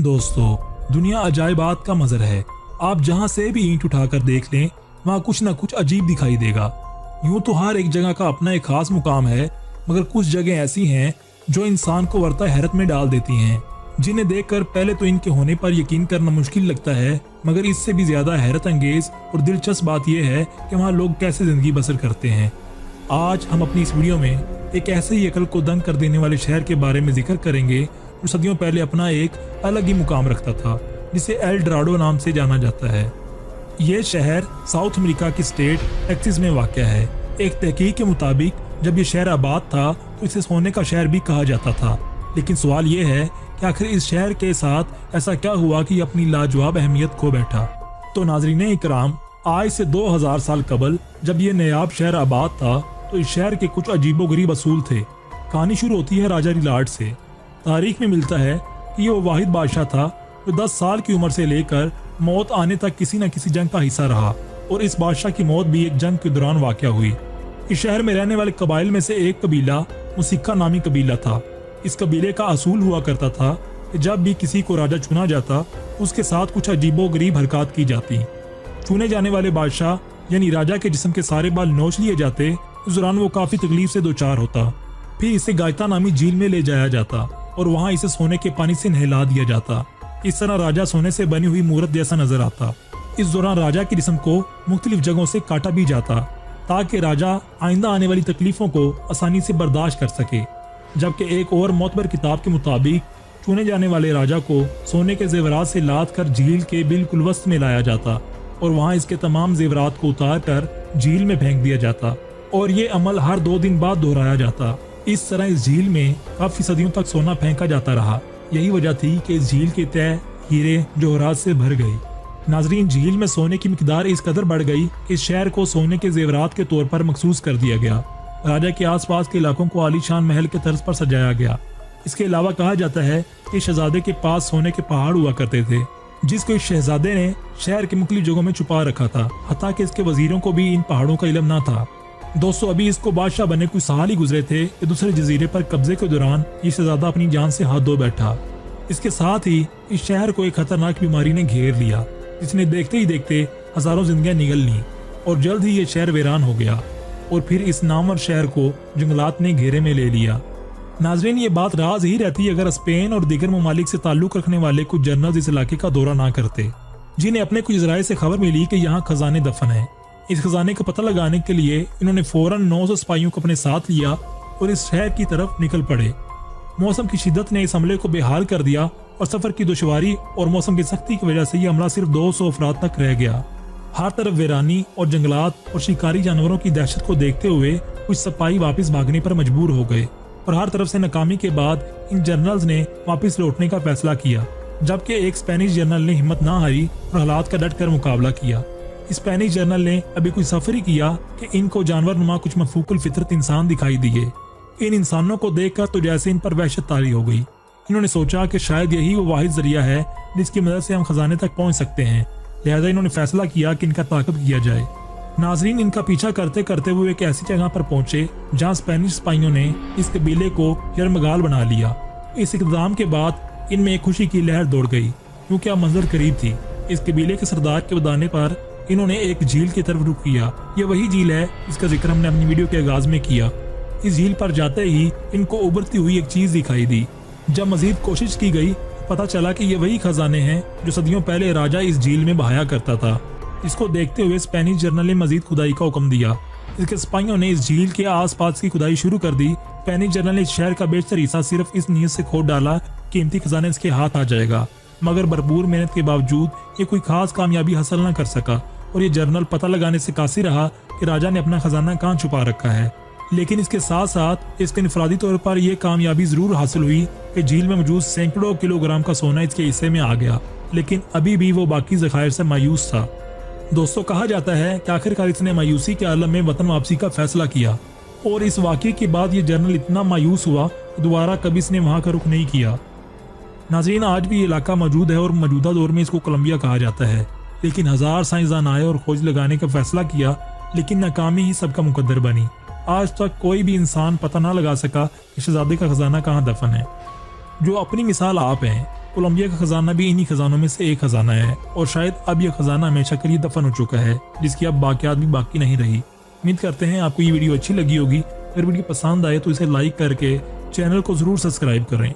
दोस्तों, दुनिया अजायबात का मज़र है। आप जहाँ से भी ईंट उठाकर देख लें, वहाँ कुछ न कुछ अजीब दिखाई देगा। यूं तो हर एक जगह का अपना एक खास मुकाम है, मगर कुछ जगह ऐसी हैं जो इंसान को वर्ता हैरत में डाल देती हैं, जिन्हें देखकर पहले तो इनके होने पर यकीन करना मुश्किल लगता है, मगर इससे भी ज्यादा हैरत अंगेज और दिलचस्प बात यह है कि वहाँ लोग कैसे जिंदगी बसर करते हैं। आज हम अपनी इस वीडियो में एक ऐसे ही अकल को दंग कर देने वाले शहर के बारे में जिक्र करेंगे जो सदियों पहले अपना एक अलग ही मुकाम रखता था, जिसे एल डोराडो नाम से जाना जाता है। ये शहर साउथ अमेरिका की स्टेट टेक्सास में वाक़या है। एक तहकीक के मुताबिक जब ये शहर आबाद था तो इसे सोने का शहर भी कहा जाता था। लेकिन सवाल ये है कि आखिर इस शहर के साथ ऐसा क्या हुआ कि अपनी लाजवाब अहमियत खो बैठा। तो नाजरीन इकराम, आज से 2000 साल कबल जब ये नयाब शहर आबाद था तो इस शहर के कुछ अजीबोगरीब असूल थे। कहानी शुरू होती है राजा रिलार्ड से। तारीख में मिलता है कि ये वो वाहिद बादशाह था जो 10 साल की उम्र से लेकर मौत आने तक किसी न किसी जंग का हिस्सा रहा, और इस बादशाह की मौत भी एक जंग के दौरान वाक़या हुई। इस शहर में रहने वाले कबाइल में से एक कबीला मुसिक्का नामी कबीला था। इस कबीले का असूल हुआ करता था कि जब भी किसी को राजा चुना जाता उसके साथ कुछ अजीबोगरीब हरकत की जाती। चुने जाने वाले बादशाह यानी राजा के जिस्म के सारे बाल नोच लिए जाते। उस दौरान वो काफी तकलीफ से दो चार होता। फिर इसे गायता नामी झील में ले जाया जाता और वहाँ इसे सोने के पानी से नहला दिया जाता। इस तरह राजा सोने से बनी हुई मूर्त जैसा नजर आता। इस दौरान राजा के जिस्म को मुख्तलिफ जगहों से काटा भी जाता ताकि राजा आइंदा आने वाली तकलीफों को आसानी से बर्दाश्त कर सके। जबकि एक और मोतबर किताब के मुताबिक चुने जाने वाले राजा को सोने के जेवरात से लाद कर झील के बिल्कुल वस्त में लाया जाता और वहाँ इसके तमाम जेवरात को उतार कर झील में फेंक दिया जाता, और ये अमल हर 2 दिन बाद दोहराया जाता। इस तरह इस झील में काफी सदियों तक सोना फेंका जाता रहा। यही वजह थी कि इस झील के तय हीरे जवाहरात से भर गई। नाजरीन, झील में सोने की मिकदार इस कदर बढ़ गई कि इस शहर को सोने के जेवरात के तौर पर मखसूस कर दिया गया। राजा के आसपास के इलाकों को आलीशान महल के तर्ज पर सजाया गया। इसके अलावा कहा जाता है कि शहजादे के पास सोने के पहाड़ हुआ करते थे, जिसको इस शहजादे ने शहर के मुख्तलिफ जगहों में छुपा रखा था, हत्ता कि इसके वजीरों को भी इन पहाड़ों का इल्म न था। दोस्तों, अभी इसको बादशाह बने कुछ साल ही गुजरे थे कि दूसरे जजीरे पर कब्जे के दौरान ये शहजादा अपनी जान से हाथ धो बैठा। इसके साथ ही इस शहर को एक खतरनाक बीमारी ने घेर लिया, जिसने देखते ही देखते हजारों जिंदगियां निगल ली और जल्द ही ये शहर वीरान हो गया और फिर इस नामवर शहर को जंगलात ने घेरे में ले लिया। नाजरीन, ये बात राज ही रहती अगर स्पेन और दीगर ममालिक से ताल्लुक रखने वाले कुछ जनरल इस इलाके का दौरा ना करते, जिन्हें अपने कुछ जराये से खबर मिली कि यहाँ खजाने दफन है। इस खजाने का पता लगाने के लिए इन्होंने फौरन 900 सिपाहियों को अपने साथ लिया और इस शहर की तरफ निकल पड़े। मौसम की शिद्दत ने इस हमले को बेहाल कर दिया और सफर की दुश्वारी और मौसम की सख्ती की वजह से यह हमला सिर्फ 200 अफराद तक रह गया। हर तरफ वीरानी और जंगलात और शिकारी जानवरों की दहशत को देखते हुए कुछ सिपाही वापस भागने पर मजबूर हो गए और हर तरफ से नाकामी के बाद इन जनरल्स ने वापस लौटने का फैसला किया, जबकि एक स्पेनिश जनरल ने हिम्मत ना हारी और हालात का डट कर मुकाबला किया। स्पेनिश जनरल ने अभी कुछ सफर ही किया कि इनको जानवर नुमा कुछ मफूकुल फितरत इंसान दिखाई दिए। इन इंसानों को देखकर तो जैसे इन पर वहशत तारी हो गई। इन्होंने सोचा कि शायद यही वो वाहिद जरिया है जिसकी मदद से हम खजाने तक पहुंच सकते हैं। लिहाजा इन्होंने फैसला किया कि इनका ताकत किया जाए। नाजरीन, इनका पीछा करते करते वो एक ऐसी जगह पर पहुंचे जहां स्पेनिश सिपाहियों ने इस कबीले को यरमगाल बना लिया। इस इक़दाम के बाद इनमें एक खुशी की लहर दौड़ गई, क्योंकि अब मंजर करीब थी। इस कबीले के सरदार के बताने पर इन्होंने एक झील की तरफ रुख किया। ये वही झील है जिसका जिक्र हमने अपनी वीडियो के आगाज में किया। इस झील पर जाते ही इनको उभरती हुई एक चीज दिखाई दी। जब मजीद कोशिश की गई, पता चला कि ये वही खजाने हैं जो सदियों पहले राजा इस झील में बहाया करता था। इसको देखते हुए स्पेनिश जनरल ने मजीद खुदाई का हुक्म दिया। इसके सिपाहियों ने इस झील के आसपास की खुदाई शुरू कर दी। स्पेनिश जनरल ने इस शहर का बेशतर हिस्सा सिर्फ इस नीयत से खोद डाला, कीमती खजाने इसके हाथ आ जाएगा, मगर भरपूर मेहनत के बावजूद ये कोई खास कामयाबी हासिल न कर सका और ये जनरल पता लगाने से कासिर रहा कि राजा ने अपना खजाना कहाँ छुपा रखा है। लेकिन इसके साथ साथ इसके इनफरादी तौर पर यह कामयाबी जरूर हासिल हुई कि झील में मौजूद सैकड़ों किलोग्राम का सोना इसके हिस्से में आ गया, लेकिन अभी भी वो बाकी जखायर से मायूस था। दोस्तों, कहा जाता है कि आखिरकार इसने मायूसी के आलम में वतन वापसी का फैसला किया और इस वाक़े के बाद ये जनरल इतना मायूस हुआ कि दोबारा कभी इसने वहाँ का रुख नहीं किया। नाज़रीन, आज भी ये इलाका मौजूद है और मौजूदा दौर में इसको कोलंबिया कहा जाता है। लेकिन 1000 साइंसदान आए और खोज लगाने का फैसला किया, लेकिन नाकामी ही सबका मुकद्दर बनी। आज तक कोई भी इंसान पता ना लगा सका कि शहजादे का खजाना कहाँ दफन है। जो अपनी मिसाल आप हैं, कोलंबिया का खजाना भी इन्हीं खजानों में से एक खजाना है और शायद अब यह खजाना हमेशा के लिए दफन हो चुका है, जिसकी अब बाकियात भी बाकी नहीं रही। उम्मीद करते हैं आपको ये वीडियो अच्छी लगी होगी। अगर वीडियो पसंद आए तो इसे लाइक करके चैनल को जरूर सब्सक्राइब करें।